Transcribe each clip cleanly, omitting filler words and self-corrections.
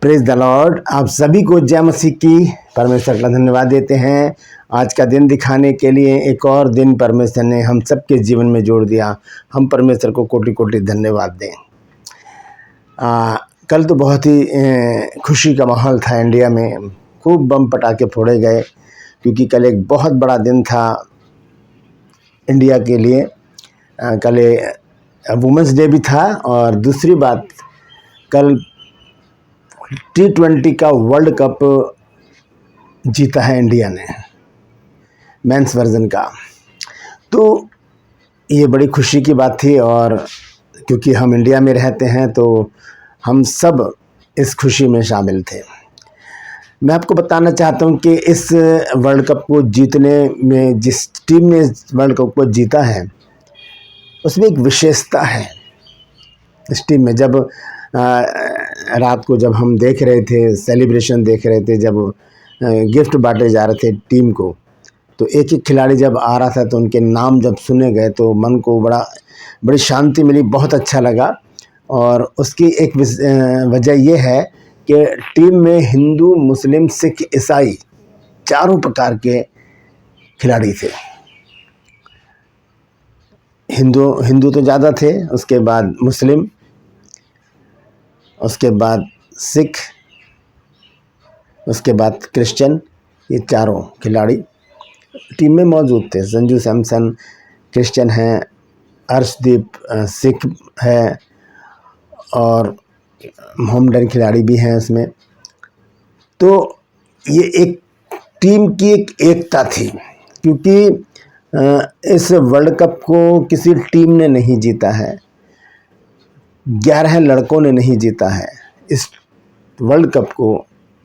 Praise the Lord. आप सभी को जय मसीह की। परमेश्वर का धन्यवाद देते हैं आज का दिन दिखाने के लिए। एक और दिन परमेश्वर ने हम सबके जीवन में जोड़ दिया। हम परमेश्वर को कोटि कोटि धन्यवाद दें। कल तो बहुत ही खुशी का माहौल था इंडिया में। खूब बम पटाखे फोड़े गए क्योंकि कल एक बहुत बड़ा दिन था इंडिया के लिए। कल वुमेंस डे भी था और दूसरी बात कल T20 का वर्ल्ड कप जीता है इंडिया ने, मेंस वर्जन का। तो ये बड़ी खुशी की बात थी और क्योंकि हम इंडिया में रहते हैं तो हम सब इस खुशी में शामिल थे। मैं आपको बताना चाहता हूँ कि इस वर्ल्ड कप को जीतने में जिस टीम ने इस वर्ल्ड कप को जीता है उसमें एक विशेषता है। इस टीम में जब रात को जब हम देख रहे थे, सेलिब्रेशन देख रहे थे, जब गिफ्ट बांटे जा रहे थे टीम को, तो एक एक खिलाड़ी जब आ रहा था तो उनके नाम जब सुने गए तो मन को बड़ी शांति मिली, बहुत अच्छा लगा। और उसकी एक वजह यह है कि टीम में हिंदू, मुस्लिम, सिख, ईसाई चारों प्रकार के खिलाड़ी थे। हिंदू तो ज़्यादा थे, उसके बाद मुस्लिम, उसके बाद सिख, उसके बाद क्रिश्चियन। ये चारों खिलाड़ी टीम में मौजूद थे। संजू सैमसन क्रिश्चियन हैं, अर्शदीप सिख है और मोहम्मडन खिलाड़ी भी हैं उसमें। तो ये एक टीम की एक एकता थी क्योंकि इस वर्ल्ड कप को किसी टीम ने नहीं जीता है, 11 लड़कों ने नहीं जीता है। इस वर्ल्ड कप को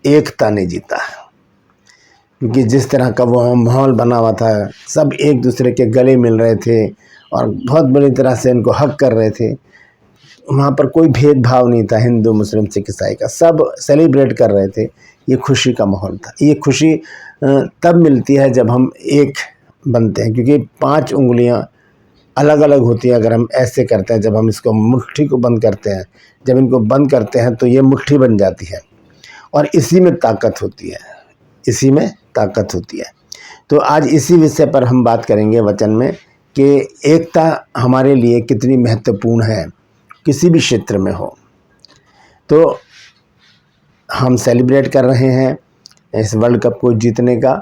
एकता ने जीता है क्योंकि जिस तरह का वो माहौल बना हुआ था, सब एक दूसरे के गले मिल रहे थे और बहुत बुरी तरह से इनको हक कर रहे थे। वहाँ पर कोई भेदभाव नहीं था हिंदू, मुस्लिम, सिख, ईसाई का, सब सेलिब्रेट कर रहे थे। ये खुशी का माहौल था। ये खुशी तब मिलती है जब हम एक बनते हैं क्योंकि 5 उंगलियां अलग अलग होती हैं। अगर हम ऐसे करते हैं, जब हम इसको मुट्ठी को बंद करते हैं, जब इनको बंद करते हैं तो ये मुट्ठी बन जाती है और इसी में ताकत होती है, इसी में ताकत होती है। तो आज इसी विषय पर हम बात करेंगे वचन में कि एकता हमारे लिए कितनी महत्वपूर्ण है किसी भी क्षेत्र में हो। तो हम सेलिब्रेट कर रहे हैं इस वर्ल्ड कप को जीतने का।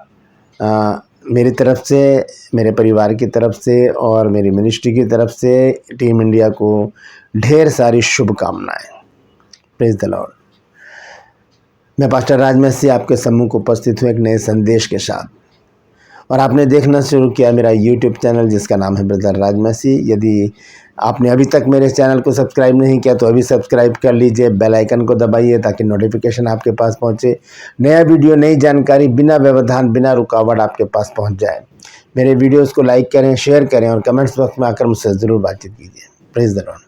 मेरी तरफ से, मेरे परिवार की तरफ से और मेरी मिनिस्ट्री की तरफ से टीम इंडिया को ढेर सारी शुभकामनाएं। Praise the Lord. मैं पास्टर राज मसीह आपके सम्मुख उपस्थित हूँ एक नए संदेश के साथ, और आपने देखना शुरू किया मेरा यूट्यूब चैनल जिसका नाम है ब्रदर राज मसीह। यदि आपने अभी तक मेरे चैनल को सब्सक्राइब नहीं किया तो अभी सब्सक्राइब कर लीजिए, बेल आइकन को दबाइए ताकि नोटिफिकेशन आपके पास पहुंचे। नया वीडियो, नई जानकारी बिना व्यवधान, बिना रुकावट आपके पास पहुंच जाए। मेरे वीडियोस को लाइक करें, शेयर करें और कमेंट्स बॉक्स में आकर मुझसे ज़रूर बातचीत कीजिए। Praise the Lord.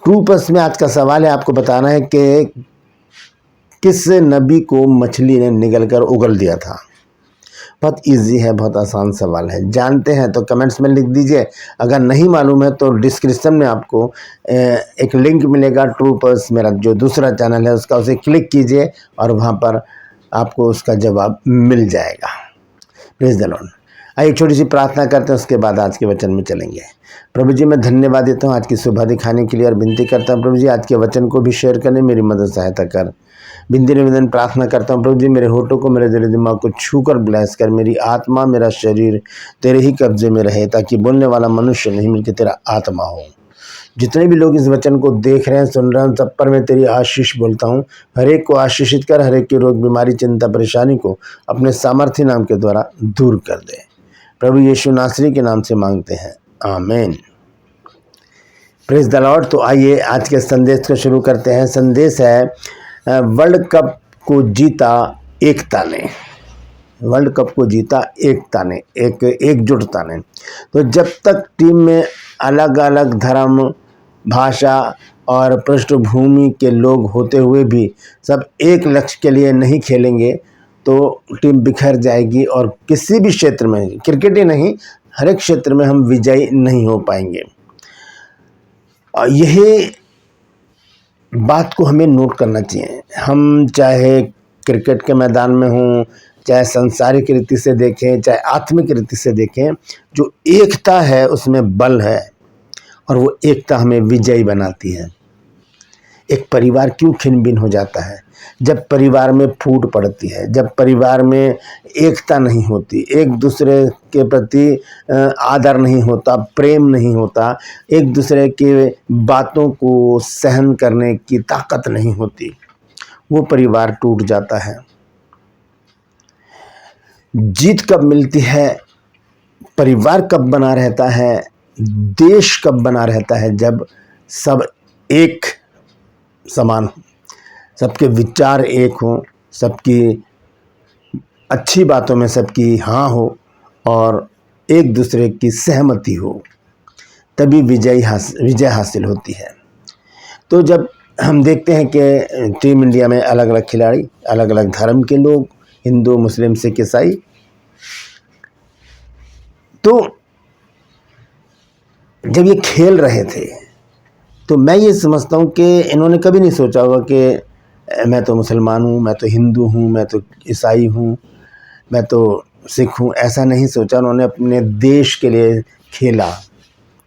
True purse में आज का सवाल है, आपको बताना है कि किस नबी को मछली ने निगल कर उगल दिया था। बहुत इजी है, बहुत आसान सवाल है। जानते हैं तो कमेंट्स में लिख दीजिए। अगर नहीं मालूम है तो डिस्क्रिप्शन में आपको एक लिंक मिलेगा, ट्रू पर्स मेरा जो दूसरा चैनल है उसका, उसे क्लिक कीजिए और वहाँ पर आपको उसका जवाब मिल जाएगा। Praise the Lord. आइए छोटी सी प्रार्थना करते हैं, उसके बाद आज के वचन में चलेंगे। प्रभु जी, मैं धन्यवाद देता हूँ आज की सुबह दिखाने के लिए और विनती करता हूँ प्रभु जी आज के वचन को भी शेयर करने मेरी मदद सहायता कर। बिंदी निवेदन प्रार्थना करता हूँ प्रभु जी, मेरे होठों को, मेरे दिल दिमाग को छूकर ब्लेस कर। मेरी आत्मा, मेरा शरीर तेरे ही कब्जे में रहे ताकि बोलने वाला मनुष्य नहीं बल्कि तेरा आत्मा हो। जितने भी लोग इस वचन को देख रहे हैं, सुन रहे हैं, सब पर मैं तेरी आशीष बोलता हूँ। हर एक को आशीषित कर, हर एक के रोग, बीमारी, चिंता, परेशानी को अपने सामर्थ्य नाम के द्वारा दूर कर दे। प्रभु यीशु नासरी के नाम से मांगते हैं, आमीन। Praise the Lord. तो आइए आज के संदेश को शुरू करते हैं। संदेश है वर्ल्ड कप को जीता एकता ने। वर्ल्ड कप को जीता एकता ने, एकजुटता ने। तो जब तक टीम में अलग अलग धर्म, भाषा और पृष्ठभूमि के लोग होते हुए भी सब एक लक्ष्य के लिए नहीं खेलेंगे तो टीम बिखर जाएगी और किसी भी क्षेत्र में, क्रिकेट ही नहीं, हर एक क्षेत्र में हम विजयी नहीं हो पाएंगे। यही बात को हमें नोट करना चाहिए। हम चाहे क्रिकेट के मैदान में हों, चाहे सांसारिक रीति से देखें, चाहे आत्मिक रीति से देखें, जो एकता है उसमें बल है और वो एकता हमें विजयी बनाती है। एक परिवार क्यों छिन्न भिन्न हो जाता है? जब परिवार में फूट पड़ती है, जब परिवार में एकता नहीं होती, एक दूसरे के प्रति आदर नहीं होता, प्रेम नहीं होता, एक दूसरे के बातों को सहन करने की ताकत नहीं होती, वो परिवार टूट जाता है। जीत कब मिलती है, परिवार कब बना रहता है, देश कब बना रहता है? जब सब एक समान हो, सबके विचार एक हो, सबकी अच्छी बातों में सबकी हाँ हो और एक दूसरे की सहमति हो, तभी विजय हासिल होती है। तो जब हम देखते हैं कि टीम इंडिया में अलग अलग खिलाड़ी, अलग अलग धर्म के लोग, हिंदू, मुस्लिम, सिख, ईसाई, तो जब ये खेल रहे थे तो मैं ये समझता हूँ कि इन्होंने कभी नहीं सोचा होगा कि मैं तो मुसलमान हूँ, मैं तो हिंदू हूँ, मैं तो ईसाई हूँ, मैं तो सिख हूँ। ऐसा नहीं सोचा। उन्होंने अपने देश के लिए खेला,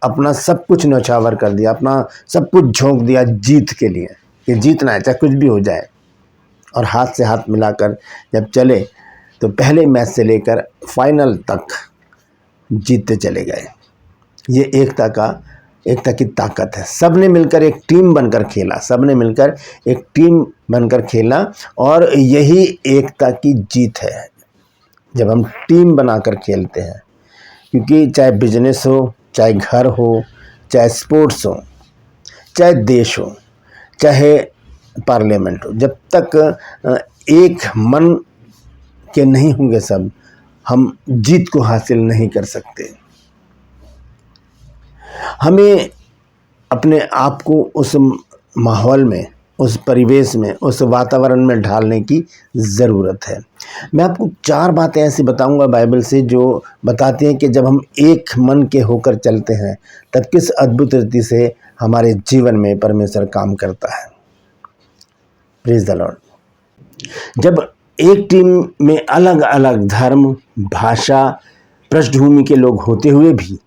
अपना सब कुछ न्यौछावर कर दिया, अपना सब कुछ झोंक दिया जीत के लिए, कि जीतना है चाहे कुछ भी हो जाए। और हाथ से हाथ मिलाकर जब चले तो पहले मैच से लेकर फाइनल तक जीतते चले गए। ये एकता की ताकत है। सब ने मिलकर एक टीम बनकर खेला, सब ने मिलकर एक टीम बनकर खेला और यही एकता की जीत है, जब हम टीम बनाकर खेलते हैं। क्योंकि चाहे बिजनेस हो, चाहे घर हो, चाहे स्पोर्ट्स हो, चाहे देश हो, चाहे पार्लियामेंट हो, जब तक एक मन के नहीं होंगे सब, हम जीत को हासिल नहीं कर सकते। हमें अपने आप को उस माहौल में, उस परिवेश में, उस वातावरण में ढालने की ज़रूरत है। मैं आपको 4 बातें ऐसी बताऊंगा बाइबल से जो बताती हैं कि जब हम एक मन के होकर चलते हैं तब किस अद्भुत रीति से हमारे जीवन में परमेश्वर काम करता है। Praise the Lord. जब एक टीम में अलग अलग धर्म, भाषा, पृष्ठभूमि के लोग होते हुए भी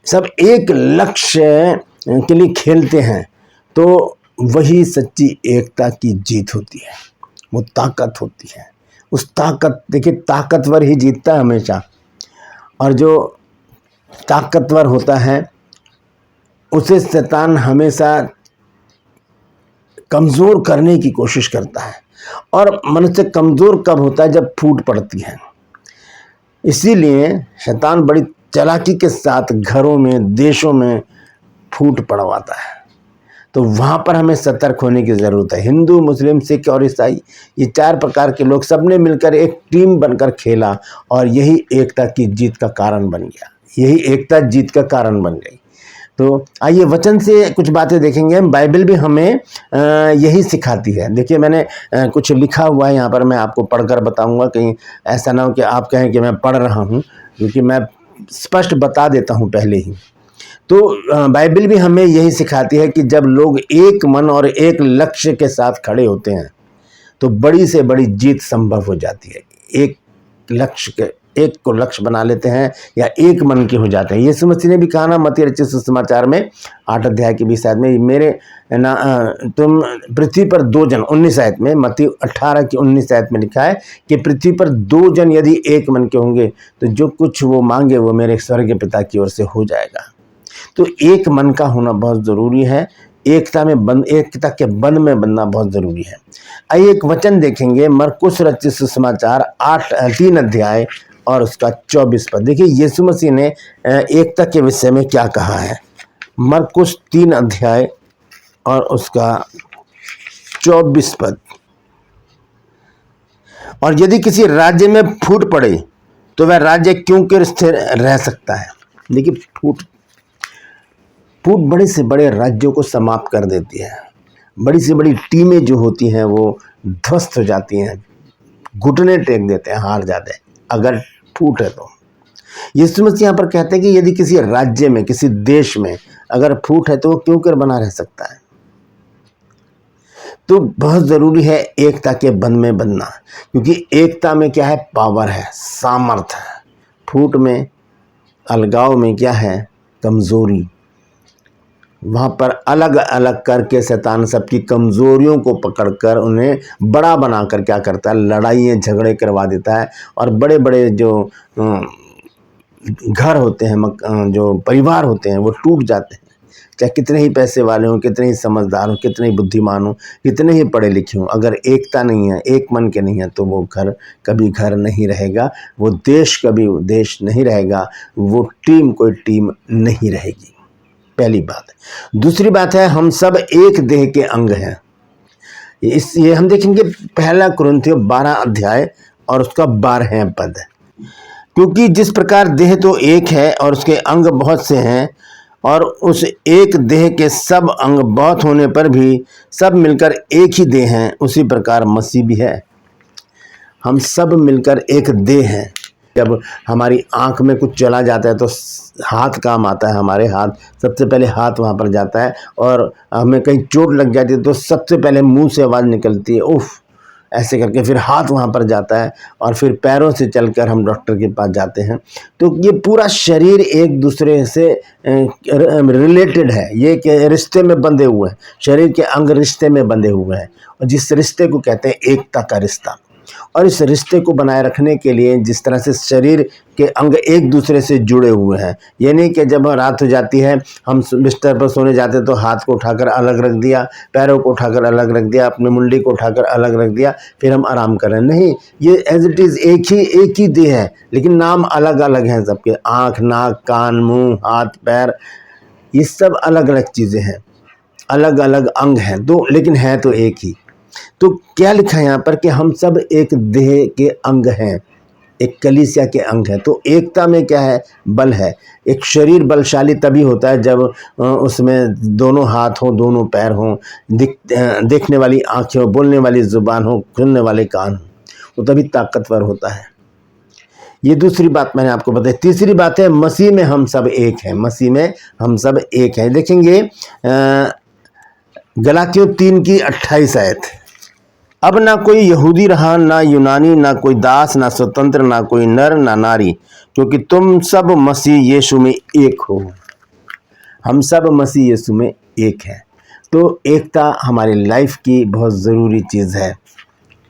सब एक लक्ष्य के लिए खेलते हैं तो वही सच्ची एकता की जीत होती है, वो ताकत होती है। उस ताकत, देखिए ताकतवर ही जीतता है हमेशा, और जो ताकतवर होता है उसे शैतान हमेशा कमज़ोर करने की कोशिश करता है। और मनुष्य कमज़ोर कब होता है? जब फूट पड़ती है। इसीलिए शैतान बड़ी चालाकी के साथ घरों में, देशों में फूट पड़वाता है। तो वहाँ पर हमें सतर्क होने की ज़रूरत है। हिंदू, मुस्लिम, सिख और ईसाई, ये 4 प्रकार के लोग सबने मिलकर एक टीम बनकर खेला और यही एकता की जीत का कारण बन गया, यही एकता जीत का कारण बन गई। तो आइए वचन से कुछ बातें देखेंगे। बाइबल भी हमें यही सिखाती है। देखिए मैंने कुछ लिखा हुआ है यहाँ पर, मैं आपको पढ़कर बताऊँगा, कहीं ऐसा ना हो कि आप कहें कि मैं पढ़ रहा हूँ, क्योंकि मैं स्पष्ट बता देता हूँ पहले ही। तो बाइबल भी हमें यही सिखाती है कि जब लोग एक मन और एक लक्ष्य के साथ खड़े होते हैं तो बड़ी से बड़ी जीत संभव हो जाती है। एक को लक्ष्य बना लेते हैं या एक मन के हो जाते हैं। यीशु मसीह ने भी कहा ना, मत्ती रचित सुसमाचार में 8 अध्याय के 20 आयत में, मेरे ना तुम पृथ्वी पर 2 जन, 19 आयत में, मत्ती 18 की 19 आयत में लिखा है कि पृथ्वी पर 2 जन यदि एक मन के होंगे तो जो कुछ वो मांगे वो मेरे स्वर्गीय पिता की ओर से हो जाएगा। तो एक मन का होना बहुत ज़रूरी है, एकता के बंध में बनना बहुत ज़रूरी है। आइए एक वचन देखेंगे, मरकुस रचित सुसमाचार 3 अध्याय और उसका 24 पद। देखिए यीशु मसीह ने एकता के विषय में क्या कहा है। मरकुस 3 अध्याय और उसका 24 पद। और यदि किसी राज्य में फूट पड़े तो वह राज्य क्यों कर स्थिर रह सकता है? देखिए फूट बड़े से बड़े राज्यों को समाप्त कर देती है। बड़ी से बड़ी टीमें जो होती हैं वो ध्वस्त हो जाती हैं, घुटने टेक देते हैं, हार जाते हैं अगर फूट है तो। यीशु मसीह यहाँ पर कहते हैं कि यदि किसी राज्य में, किसी देश में अगर फूट है तो वो क्यों कर बना रह सकता है? तो बहुत ज़रूरी है एकता के बंध में बंधना, क्योंकि एकता में क्या है, पावर है, सामर्थ्य है। फूट में, अलगाव में क्या है, कमज़ोरी। वहाँ पर अलग अलग करके शैतान सबकी कमज़ोरियों को पकड़कर उन्हें बड़ा बनाकर क्या करता है, लड़ाइयाँ झगड़े करवा देता है। और बड़े बड़े जो घर होते हैं, जो परिवार होते हैं, वो टूट जाते हैं। चाहे कितने ही पैसे वाले हों, कितने ही समझदार हों, कितने ही बुद्धिमान हों, कितने ही पढ़े लिखे हों, अगर एकता नहीं है, एक मन के नहीं है, तो वो घर कभी घर नहीं रहेगा, वो देश कभी देश नहीं रहेगा, वो टीम कोई टीम नहीं रहेगी। पहली बात। दूसरी बात है, हम सब एक देह के अंग हैं। ये हम देखेंगे पहला कुरिन्थियों 12 अध्याय और उसका 12वां पद। क्योंकि जिस प्रकार देह तो एक है और उसके अंग बहुत से हैं, और उस एक देह के सब अंग बहुत होने पर भी सब मिलकर एक ही देह हैं, उसी प्रकार मसीह भी है। हम सब मिलकर एक देह हैं। जब हमारी आंख में कुछ चला जाता है तो हाथ काम आता है, हमारे हाथ, सबसे पहले हाथ वहाँ पर जाता है। और हमें कहीं चोट लग जाती है तो सबसे पहले मुंह से आवाज़ निकलती है, उफ, ऐसे करके फिर हाथ वहाँ पर जाता है, और फिर पैरों से चलकर हम डॉक्टर के पास जाते हैं। तो ये पूरा शरीर एक दूसरे से रिलेटेड है, ये एक रिश्ते में बंधे हुए हैं। शरीर के अंग रिश्ते में बंधे हुए हैं, और जिस रिश्ते को कहते हैं एकता का रिश्ता। और इस रिश्ते को बनाए रखने के लिए जिस तरह से शरीर के अंग एक दूसरे से जुड़े हुए हैं, ये नहीं कि जब रात हो जाती है हम बिस्तर पर सोने जाते तो हाथ को उठाकर अलग रख दिया, पैरों को उठाकर अलग रख दिया, अपनी मुंडी को उठाकर अलग रख दिया, फिर हम आराम कर रहे हैं। नहीं, ये एज इट इज़ एक ही देह है, लेकिन नाम अलग अलग हैं सबके। आँख, नाक, कान, मुँह, हाथ, पैर, ये सब अलग अलग चीज़ें हैं, अलग अलग अंग हैं, दो, लेकिन है तो एक ही। तो क्या लिखा है यहाँ पर कि हम सब एक देह के अंग हैं, एक कलीसिया के अंग हैं। तो एकता में क्या है, बल है। एक शरीर बलशाली तभी होता है जब उसमें दोनों हाथ हों, दोनों पैर हों, देखने वाली आँखें हों, बोलने वाली ज़ुबान हो, सुनने वाले कान हों, वो तभी ताकतवर होता है। ये दूसरी बात मैंने आपको बताई। तीसरी बात है, मसीह में हम सब एक हैं। मसीह में हम सब एक हैं। देखेंगे गलातियों 3:28 आयत। अब ना कोई यहूदी रहा, ना यूनानी, ना कोई दास, ना स्वतंत्र, ना कोई नर, ना नारी, क्योंकि तुम सब मसीह यीशु में एक हो। हम सब मसीह यीशु में एक हैं। तो एकता हमारी लाइफ की बहुत ज़रूरी चीज़ है।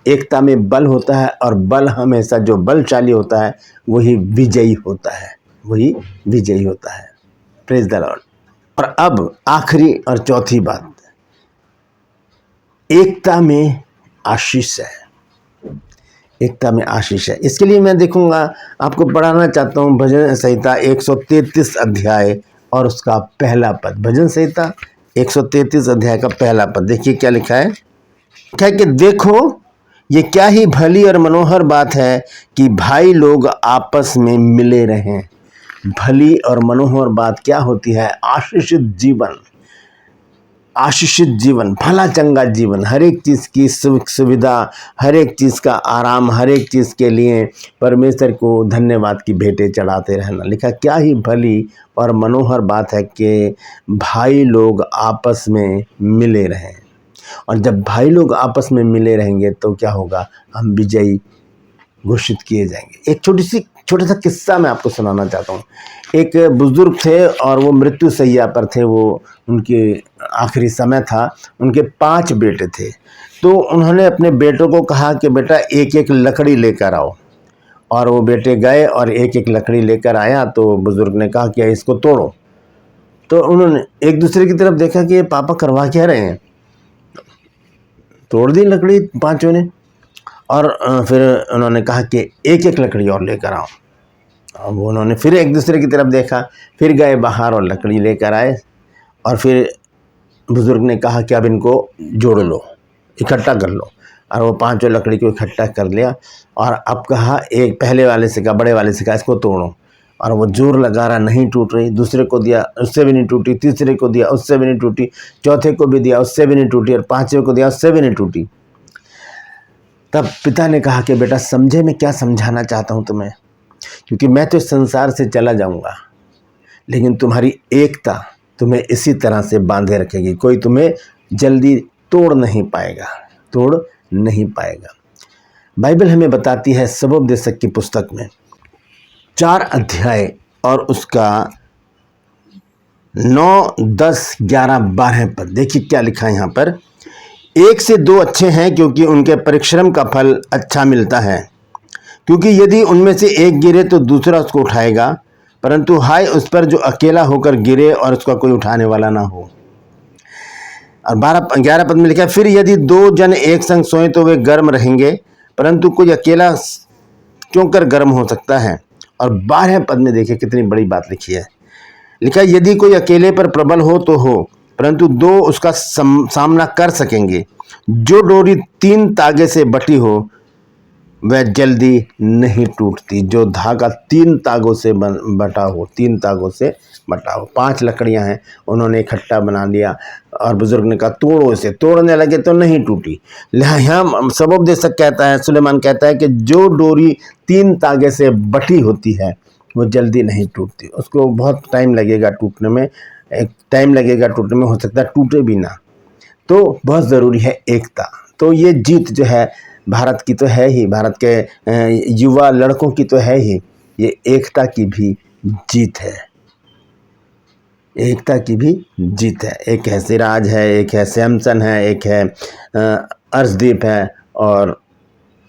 एकता में बल होता है, और बल हमेशा जो बलशाली होता है वही विजयी होता है, वही विजयी होता है। Praise the Lord. और अब आखिरी और चौथी बात, एकता में आशीष है। एकता में आशीष है। इसके लिए मैं देखूंगा, आपको पढ़ाना चाहता हूँ भजन संहिता 133 अध्याय और उसका पहला पद। भजन संहिता 133 अध्याय का पहला पद देखिए क्या लिखा है। क्या कि देखो, ये क्या ही भली और मनोहर बात है कि भाई लोग आपस में मिले रहें। भली और मनोहर बात क्या होती है? आशीषित जीवन, आशीषित जीवन, भला चंगा जीवन, हर एक चीज़ की सुख सुविधा, हर एक चीज़ का आराम, हर एक चीज़ के लिए परमेश्वर को धन्यवाद की भेंटें चढ़ाते रहना। लिखा, क्या ही भली और मनोहर बात है कि भाई लोग आपस में मिले रहें। और जब भाई लोग आपस में मिले रहेंगे तो क्या होगा? हम विजयी घोषित किए जाएंगे। एक छोटा सा किस्सा मैं आपको सुनाना चाहता हूँ। एक बुजुर्ग थे और वो मृत्यु शैया पर थे, वो उनके आखिरी समय था। उनके 5 बेटे थे। तो उन्होंने अपने बेटों को कहा कि बेटा एक एक लकड़ी लेकर आओ। और वो बेटे गए और एक एक लकड़ी लेकर आया। तो बुजुर्ग ने कहा कि इसको तोड़ो। तो उन्होंने एक दूसरे की तरफ देखा कि पापा करवा क्या रहे हैं। तोड़ दी लकड़ी 5 ने, और फिर उन्होंने कहा कि एक एक लकड़ी और लेकर आओ। अब उन्होंने फिर एक दूसरे की तरफ देखा, फिर गए बाहर और लकड़ी लेकर आए। और फिर बुजुर्ग ने कहा कि अब इनको जोड़ लो, इकट्ठा कर लो। और वो 5 लकड़ी को इकट्ठा कर लिया। और अब कहा, एक पहले वाले से कहा, बड़े वाले से कहा इसको तोड़ो। और वो जोर लगा रहा, नहीं टूट रही। दूसरे को दिया, उससे भी नहीं टूटी। तीसरे को दिया, उससे भी नहीं टूटी। चौथे को भी दिया, उससे भी नहीं टूटी। और 5वें को दिया, उससे भी नहीं टूटी। तब पिता ने कहा कि बेटा समझे मैं क्या समझाना चाहता हूँ तुम्हें, क्योंकि मैं तो इस संसार से चला जाऊँगा, लेकिन तुम्हारी एकता तुम्हें इसी तरह से बांधे रखेगी। कोई तुम्हें जल्दी तोड़ नहीं पाएगा, तोड़ नहीं पाएगा। बाइबल हमें बताती है सबोपदेशक की पुस्तक में 4 अध्याय और उसका 9, 10, 11, 12 पद। देखिए क्या लिखा है यहाँ पर। 1 से 2 अच्छे हैं क्योंकि उनके परिश्रम का फल अच्छा मिलता है, क्योंकि यदि उनमें से एक गिरे तो दूसरा उसको उठाएगा, परंतु हाय उस पर जो अकेला होकर गिरे और उसका कोई उठाने वाला ना हो। और 11 पद में लिखा है, फिर यदि 2 जन एक संग सोए तो वे गर्म रहेंगे, परंतु कोई अकेला क्यों कर गर्म हो सकता है। और 12 पद में देखिए कितनी बड़ी बात लिखी है। लिखा है, यदि कोई अकेले पर प्रबल हो तो हो, परंतु 2 उसका सामना कर सकेंगे। जो डोरी 3 तागे से बटी हो वह जल्दी नहीं टूटती। जो धागा 3 तागों से बटा हो, 3 तागों से बटा हो। 5 लकड़ियां हैं, उन्होंने इकट्ठा बना लिया और बुजुर्ग ने कहा तोड़ो इसे, तोड़ने लगे तो नहीं टूटी। यहाँ सबोपदेशक कहता है, सुलेमान कहता है कि जो डोरी 3 तागे से बटी होती है वो जल्दी नहीं टूटती, उसको बहुत टाइम लगेगा टूटने में, हो सकता है टूटे भी ना। तो बहुत ज़रूरी है एकता। तो ये जीत जो है भारत की तो है ही, भारत के युवा लड़कों की तो है ही, ये एकता की भी जीत है, एकता की भी जीत है। एक है सिराज है, एक है सैमसन है, एक है अर्शदीप है, और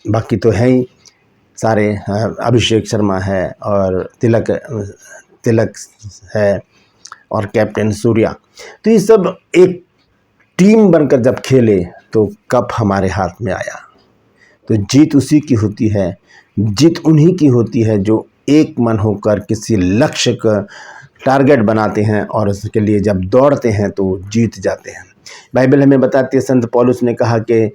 बाकी तो है ही सारे। अभिषेक शर्मा है और तिलक है और कैप्टन सूर्या। तो ये सब एक टीम बनकर जब खेले तो कप हमारे हाथ में आया। तो जीत उसी की होती है, जीत उन्हीं की होती है जो एक मन होकर किसी लक्ष्य का टारगेट बनाते हैं और उसके लिए जब दौड़ते हैं तो जीत जाते हैं। बाइबल हमें बताती है, संत पौलुस ने कहा कि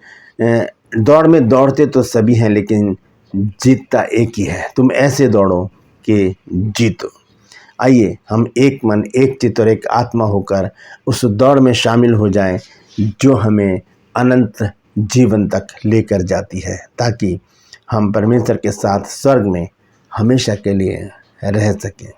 दौड़ में दौड़ते तो सभी हैं लेकिन जीतता एक ही है। तुम ऐसे दौड़ो कि जीतो। आइए हम एक मन, एक चित्त और एक आत्मा होकर उस दौड़ में शामिल हो जाएं जो हमें अनंत जीवन तक लेकर जाती है, ताकि हम परमेश्वर के साथ स्वर्ग में हमेशा के लिए रह सकें।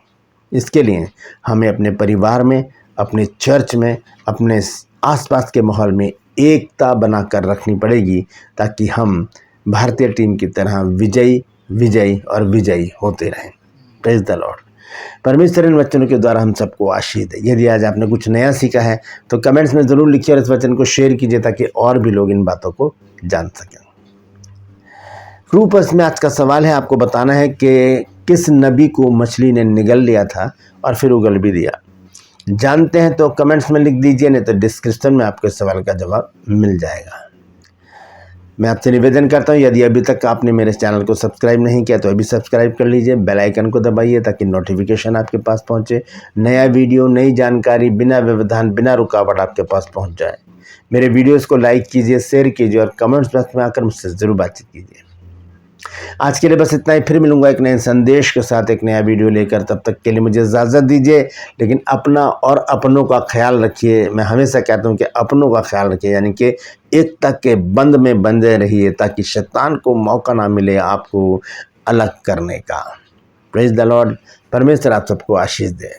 इसके लिए हमें अपने परिवार में, अपने चर्च में, अपने आसपास के माहौल में एकता बनाकर रखनी पड़ेगी, ताकि हम भारतीय टीम की तरह विजयी और विजयी होते रहें। Praise the Lord. परमेश्वर इन वचनों के द्वारा हम सबको आशीष दे। यदि आज आपने कुछ नया सीखा है तो कमेंट्स में ज़रूर लिखिए और इस वचन को शेयर कीजिए ताकि और भी लोग इन बातों को जान सकें। रूपर्स में आज का सवाल है, आपको बताना है कि किस नबी को मछली ने निगल लिया था और फिर उगल भी दिया। जानते हैं तो कमेंट्स में लिख दीजिए, नहीं तो डिस्क्रिप्शन में आपके सवाल का जवाब मिल जाएगा। मैं आपसे निवेदन करता हूं, यदि अभी तक आपने मेरे चैनल को सब्सक्राइब नहीं किया तो अभी सब्सक्राइब कर लीजिए, बेल आइकन को दबाइए ताकि नोटिफिकेशन आपके पास पहुंचे, नया वीडियो, नई जानकारी बिना व्यवधान, बिना रुकावट आपके पास पहुंच जाए। मेरे वीडियोस को लाइक कीजिए, शेयर कीजिए और कमेंट्स बॉक्स में आकर मुझसे ज़रूर बातचीत कीजिए। आज के लिए बस इतना ही, फिर मिलूंगा एक नए संदेश के साथ, एक नया वीडियो लेकर। तब तक के लिए मुझे इजाज़त दीजिए, लेकिन अपना और अपनों का ख्याल रखिए। मैं हमेशा कहता हूं कि अपनों का ख्याल रखिए, यानी कि एकता के बंध में बंधे रहिए ताकि शैतान को मौका ना मिले आपको अलग करने का। Praise the Lord. परमेश्वर आप सबको आशीष दे।